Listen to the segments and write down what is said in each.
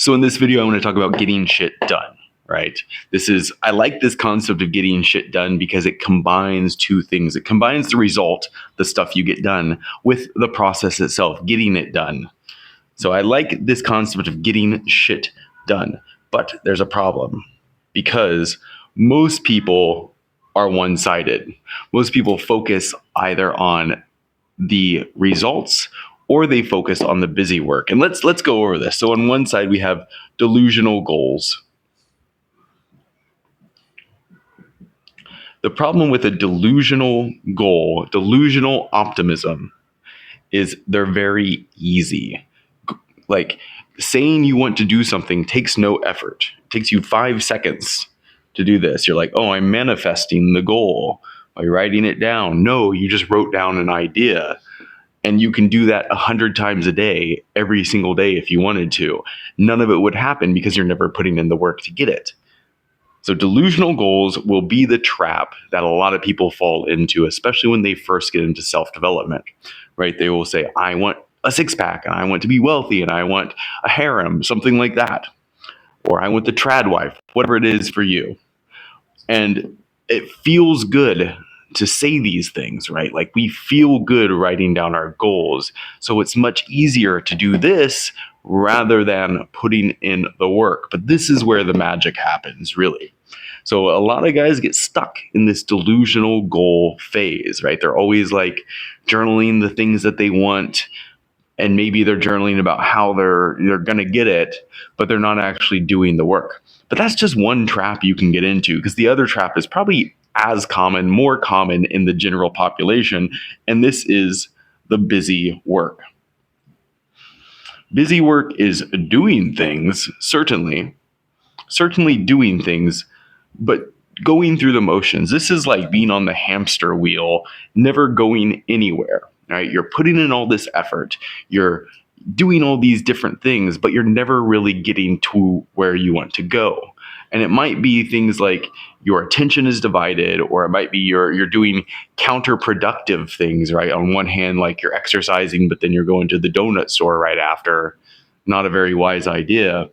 So in this video, I want to talk about getting shit done, right? I like this concept of getting shit done because it combines two things. It combines the result, the stuff you get done, with the process itself, getting it done. So I like this concept of getting shit done, but there's a problem because most people are one-sided. Most people focus either on the results or they focus on the busy work. And let's go over this. So on one side we have delusional goals. The problem with a delusional goal, delusional optimism, is they're very easy. Like saying you want to do something takes no effort. It takes you 5 seconds to do this. You're like, oh, I'm manifesting the goal by writing it down. No, you just wrote down an idea. And you can do that 100 times a day, every single day if you wanted to. None of it would happen because you're never putting in the work to get it. So delusional goals will be the trap that a lot of people fall into, especially when they first get into self-development, right? They will say, I want a six-pack, and I want to be wealthy, and I want a harem, something like that. Or I want the trad wife, whatever it is for you. And it feels good to say these things, right? Like we feel good writing down our goals. So it's much easier to do this rather than putting in the work. But this is where the magic happens, really. So a lot of guys get stuck in this delusional goal phase, right? They're always like journaling the things that they want, and maybe they're journaling about how they're going to get it, but they're not actually doing the work. But that's just one trap you can get into, because the other trap is probably as common, more common in the general population, and this is the busy work. Busy work is doing things, certainly doing things, but going through the motions. This is like being on the hamster wheel, never going anywhere, right? You're putting in all this effort, you're doing all these different things, but you're never really getting to where you want to go. And it might be things like your attention is divided, or it might be you're doing counterproductive things, right? On one hand, like you're exercising, but then you're going to the donut store right after. Not a very wise idea.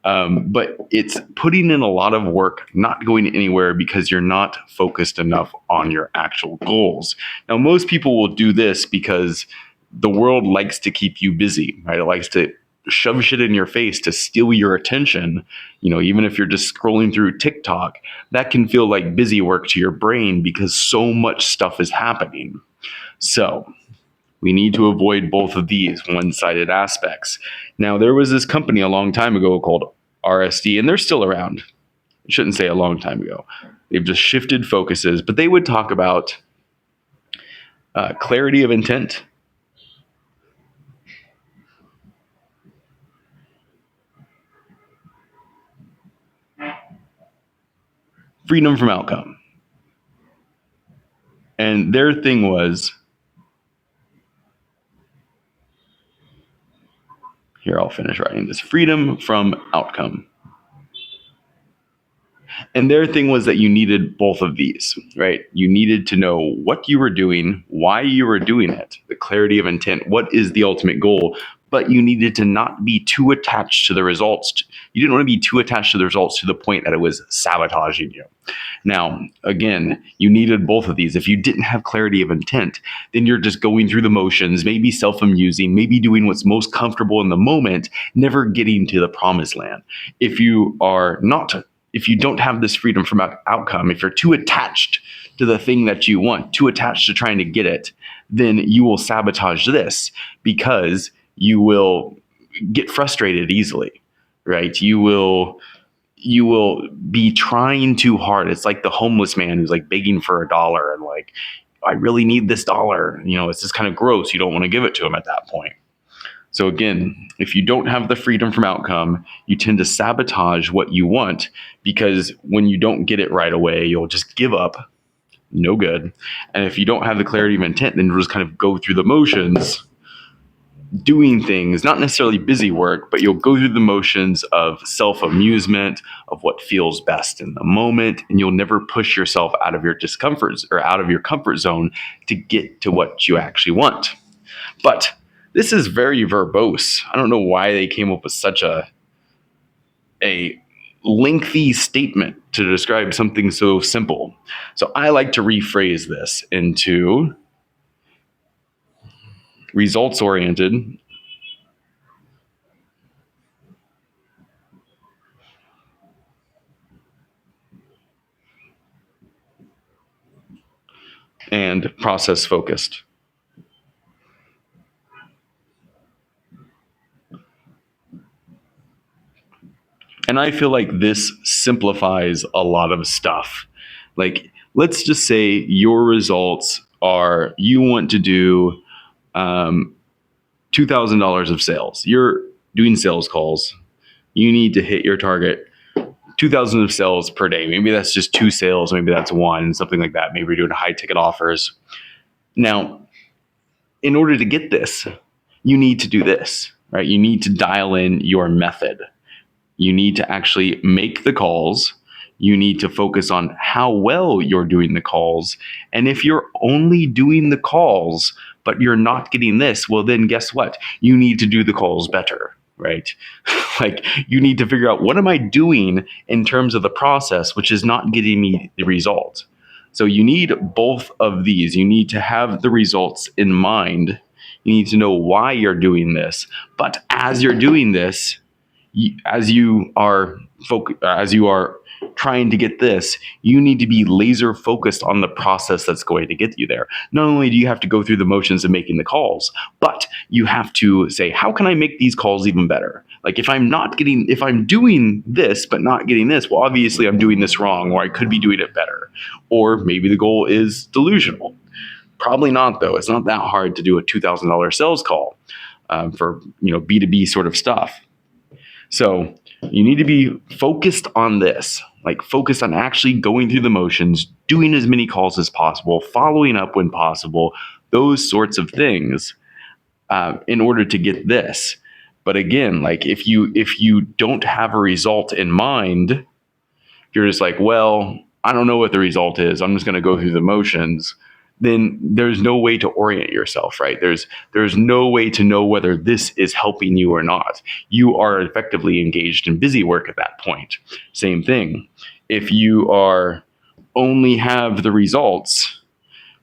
But it's putting in a lot of work, not going anywhere because you're not focused enough on your actual goals. Now, most people will do this because the world likes to keep you busy, right? It likes to shove shit in your face to steal your attention. Even if you're just scrolling through TikTok, that can feel like busy work to your brain because so much stuff is happening. So we need to avoid both of these one-sided aspects. Now, there was this company a long time ago called RSD, and they're still around. I shouldn't say a long time ago. They've just shifted focuses, but they would talk about clarity of intent, freedom from outcome. And their thing was, here, I'll finish writing this, freedom from outcome. And their thing was that you needed both of these, right? You needed to know what you were doing, why you were doing it, the clarity of intent, what is the ultimate goal, but you needed to not be too attached to the results. You didn't want to be too attached to the results to the point that it was sabotaging you. Now, again, you needed both of these. If you didn't have clarity of intent, then you're just going through the motions, maybe self-amusing, maybe doing what's most comfortable in the moment, never getting to the promised land. If you don't have this freedom from outcome, if you're too attached to the thing that you want, too attached to trying to get it, then you will sabotage this because you will get frustrated easily, right? You will be trying too hard. It's like the homeless man who's like begging for $1 and like, I really need this dollar. It's just kind of gross. You don't want to give it to him at that point. So again, if you don't have the freedom from outcome, you tend to sabotage what you want, because when you don't get it right away, you'll just give up. No good. And if you don't have the clarity of intent, then you'll just kind of go through the motions, doing things, not necessarily busy work, but you'll go through the motions of self-amusement, of what feels best in the moment, and you'll never push yourself out of your discomfort or out of your comfort zone to get to what you actually want. But this is very verbose. I don't know why they came up with such a a lengthy statement to describe something so simple. So I like to rephrase this into results oriented and process focused. And I feel like this simplifies a lot of stuff. Like, let's just say your results are you want to do $2,000 of sales. You're doing sales calls. You need to hit your target 2,000 of sales per day. Maybe that's just 2 sales. Maybe that's 1, something like that. Maybe you're doing high ticket offers. Now, in order to get this, you need to do this, right? You need to dial in your method. You need to actually make the calls. You need to focus on how well you're doing the calls. And if you're only doing the calls, but you're not getting this, well, then guess what? You need to do the calls better, right? Like, you need to figure out, what am I doing in terms of the process, which is not getting me the result. So you need both of these. You need to have the results in mind. You need to know why you're doing this. But as you're doing this, as you are trying to get this, you need to be laser focused on the process that's going to get you there. Not only do you have to go through the motions of making the calls, but you have to say, how can I make these calls even better? Like, if I'm doing this but not getting this, well, obviously I'm doing this wrong, or I could be doing it better. Or maybe the goal is delusional. Probably not, though. It's not that hard to do a $2,000 sales call for B2B sort of stuff. So you need to be focused on this, like focused on actually going through the motions, doing as many calls as possible, following up when possible, those sorts of things in order to get this. But again, like, if you don't have a result in mind, you're just like, well, I don't know what the result is. I'm just going to go through the motions. Then there's no way to orient yourself, right? There's no way to know whether this is helping you or not. You are effectively engaged in busy work at that point. Same thing. If you are only have the results,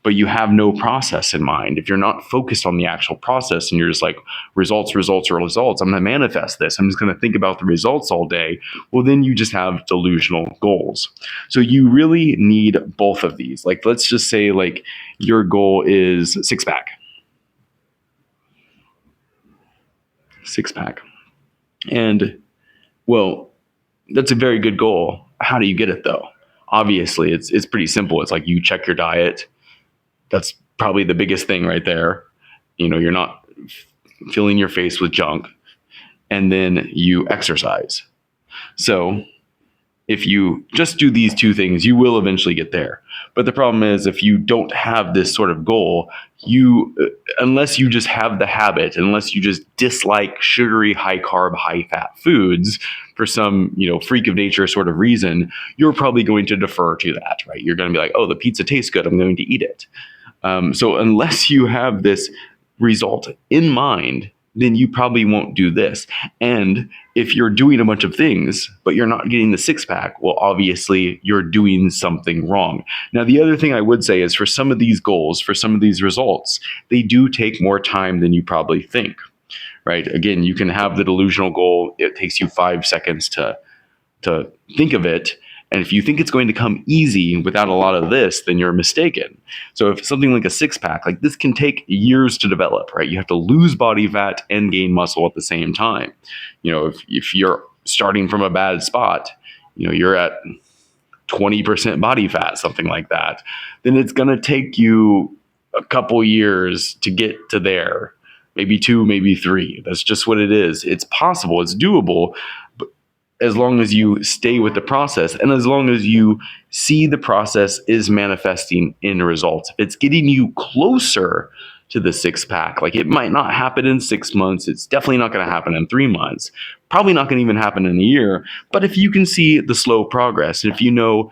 but you have no process in mind, if you're not focused on the actual process and you're just like, results, results, or results, I'm going to manifest this, I'm just going to think about the results all day, well, then you just have delusional goals. So you really need both of these. Like, let's just say, like, your goal is six pack. And, well, that's a very good goal. How do you get it, though? Obviously, it's pretty simple. It's like, you check your diet. That's probably the biggest thing right there. You're not filling your face with junk. And then you exercise. So if you just do these two things, you will eventually get there. But the problem is, if you don't have this sort of goal, unless you just have the habit, unless you just dislike sugary, high carb, high fat foods for some, freak of nature sort of reason, you're probably going to defer to that, right? You're going to be like, oh, the pizza tastes good, I'm going to eat it. So unless you have this result in mind, then you probably won't do this. And if you're doing a bunch of things, but you're not getting the six pack, well, obviously you're doing something wrong. Now, the other thing I would say is, for some of these goals, for some of these results, they do take more time than you probably think, right? Again, you can have the delusional goal. It takes you 5 seconds to think of it. And if you think it's going to come easy without a lot of this, then you're mistaken. So if something like a six pack, like this, can take years to develop, right? You have to lose body fat and gain muscle at the same time. If you're starting from a bad spot, you're at 20% body fat, something like that, then it's going to take you a couple years to get to there. Maybe 2, maybe 3. That's just what it is. It's possible, it's doable, but as long as you stay with the process, and as long as you see the process is manifesting in results. If it's getting you closer to the six pack, like, it might not happen in 6 months. It's definitely not going to happen in 3 months. Probably not going to even happen in a year. But if you can see the slow progress, and if you know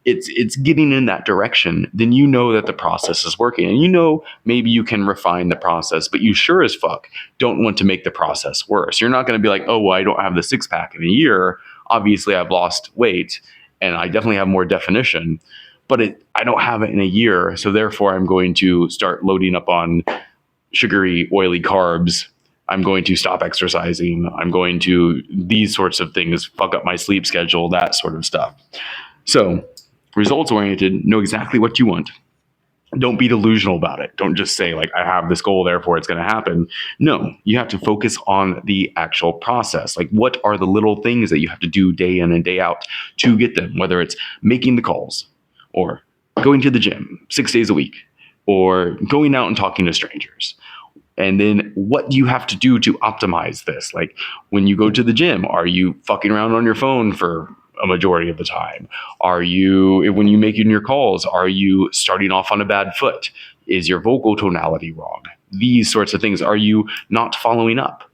it's getting in that direction, then you know that the process is working. And you know, maybe you can refine the process, but you sure as fuck don't want to make the process worse. You're not going to be like, oh, well, I don't have the six pack in a year. Obviously, I've lost weight and I definitely have more definition, but I don't have it in a year. So therefore, I'm going to start loading up on sugary, oily carbs. I'm going to stop exercising. I'm going to these sorts of things, fuck up my sleep schedule, that sort of stuff. So, results oriented, know exactly what you want. Don't be delusional about it. Don't just say, like, I have this goal, therefore it's going to happen. No, you have to focus on the actual process. Like, what are the little things that you have to do day in and day out to get them? Whether it's making the calls, or going to the gym 6 days a week, or going out and talking to strangers. And then what do you have to do to optimize this? Like, when you go to the gym, are you fucking around on your phone for a majority of the time? Are you, when you make your calls, are you starting off on a bad foot? Is your vocal tonality wrong? These sorts of things. Are you not following up?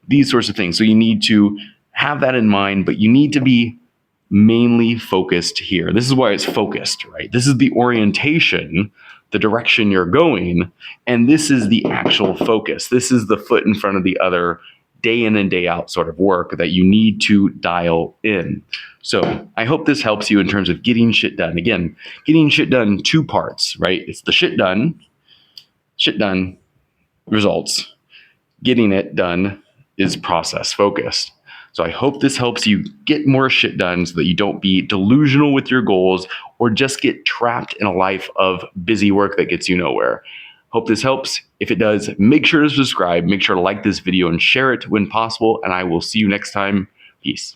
These sorts of things. So you need to have that in mind, but you need to be mainly focused here. This is why it's focused, right? This is the orientation, the direction you're going, and this is the actual focus. This is the foot in front of the other, day in and day out sort of work that you need to dial in. So I hope this helps you in terms of getting shit done. Again, getting shit done, two parts, right? It's the shit done, results. Getting it done is process focused. So I hope this helps you get more shit done so that you don't be delusional with your goals or just get trapped in a life of busy work that gets you nowhere. Hope this helps. If it does, make sure to subscribe, make sure to like this video and share it when possible, and I will see you next time. Peace.